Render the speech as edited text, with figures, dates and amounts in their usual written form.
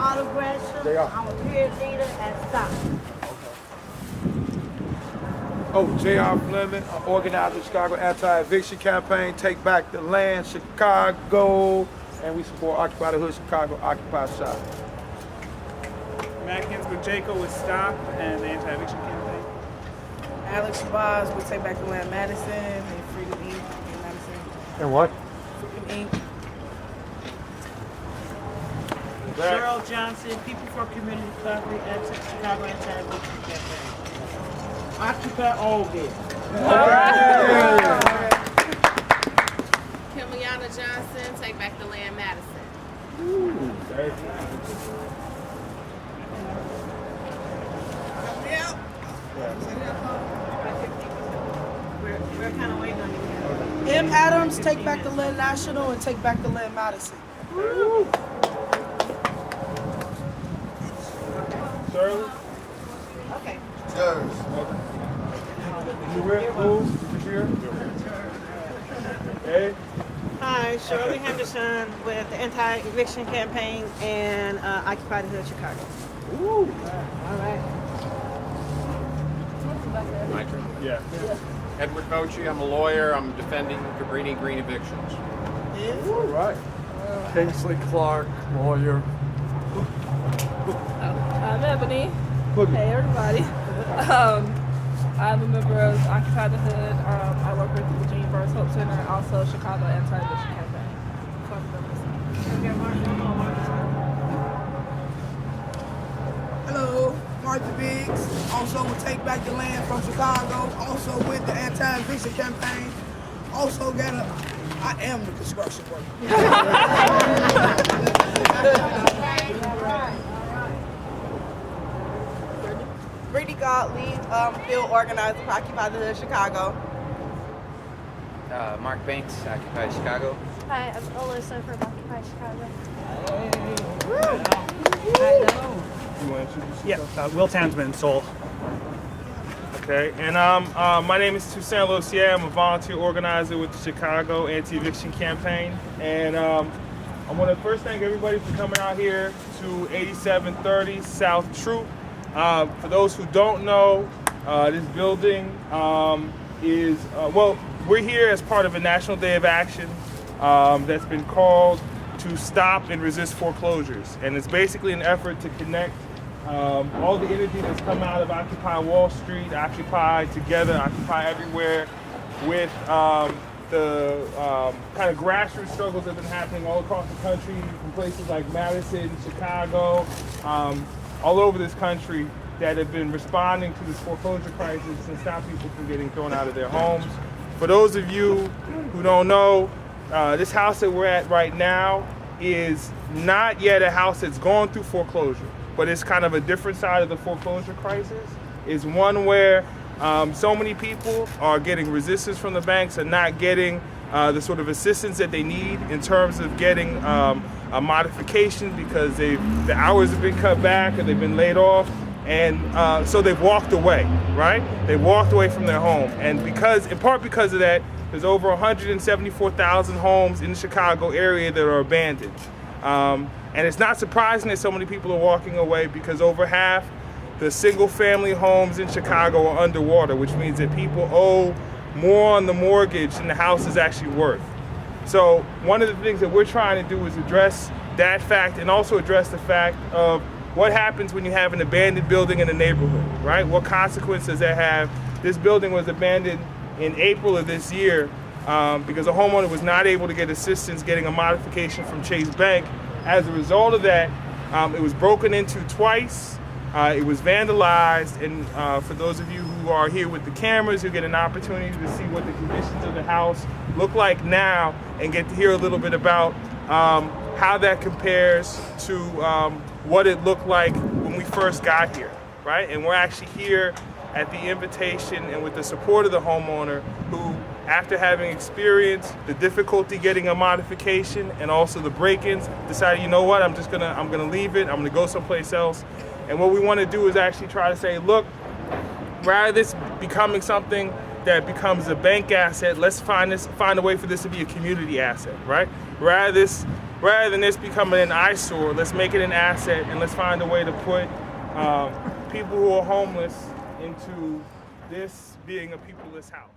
Carter Gresham. I'm a peer leader at S.O.U.L. Oh, J.R. Fleming, I'm organizer of the Chicago Anti-Eviction Campaign, Take Back the Land, Chicago, and we support Occupy the Hood, Chicago, Occupy Shop. Matt Hinsberg Jacob with STOP and the Anti-Eviction Campaign. Alex Shabazz with Take Back the Land Madison and Freedom Inc. in Madison. And what? Freedom Inc. Cheryl Johnson, People for Community Recovery at Chicago Anti-Eviction Campaign. Occupy all this. Kimiliana Johnson, Take Back the Land Madison. We're kind of waiting on you. M. Adams, Take Back the Land National and Take Back the Land Madison. Shirley? Okay. You with? Who? You here? Hey? Hi, Shirley Henderson with the Anti-Eviction Campaign and Occupy the Hood, Chicago. Ooh. All right. My turn. Yeah. Edward Mochi, I'm a lawyer. I'm defending Cabrini Green evictions. All right. Kingsley Clark, lawyer. I'm Ebony. Look. Hey everybody. I'm a member of Occupy the Hood. I work with the Virginia Birds Hope Center and also Chicago Anti-Eviction Campaign. Hello, Martha Biggs, also with Take Back the Land from Chicago, also with the Anti-Eviction Campaign, also I am the construction worker. Brittany Gottlieb, field organizer for Occupy the Hood, Chicago. Mark Banks, Occupy Chicago. Hi, I'm Alyssa from Occupy Chicago. You want to introduce yourself? Yeah, Will Tansman, Seoul. Okay, and my name is Toussaint Lossier. I'm a volunteer organizer with the Chicago Anti-Eviction Campaign. And I want to first thank everybody for coming out here to 8730 South Troop. For those who don't know, this building is, well, we're here as part of a National Day of Action that's been called to stop and resist foreclosures. And it's basically an effort to connect all the energy that's come out of Occupy Wall Street, Occupy Together, Occupy Everywhere, with the kind of grassroots struggles that have been happening all across the country, from places like Madison, Chicago, all over this country, that have been responding to this foreclosure crisis and stop people from getting thrown out of their homes. For those of you who don't know, this house that we're at right now is not yet a house that's gone through foreclosure, but it's kind of a different side of the foreclosure crisis. It's one where so many people are getting resistance from the banks and not getting the sort of assistance that they need in terms of getting a modification because the hours have been cut back or they've been laid off. And so they've walked away, right? They've walked away from their home. And in part because of that, there's over 174,000 homes in the Chicago area that are abandoned. And it's not surprising that so many people are walking away because over half the single family homes in Chicago are underwater, which means that people owe more on the mortgage than the house is actually worth. So one of the things that we're trying to do is address that fact and also address the fact of what happens when you have an abandoned building in a neighborhood, right? What consequences does that have? This building was abandoned in April of this year because a homeowner was not able to get assistance getting a modification from Chase Bank. As a result of that, it was broken into twice, it was vandalized, and for those of you who are here with the cameras, you'll get an opportunity to see what the conditions of the house look like now and get to hear a little bit about how that compares to what it looked like when we first got here, right? And we're actually here at the invitation and with the support of the homeowner who, after having experienced the difficulty getting a modification and also the break-ins, decided, you know what, I'm gonna leave it, I'm gonna go someplace else. And what we wanna do is actually try to say, look, rather than this becoming something that becomes a bank asset, let's find a way for this to be a community asset, right? Rather this rather than this becoming an eyesore, let's make it an asset and let's find a way to put people who are homeless into this being a peopleless house.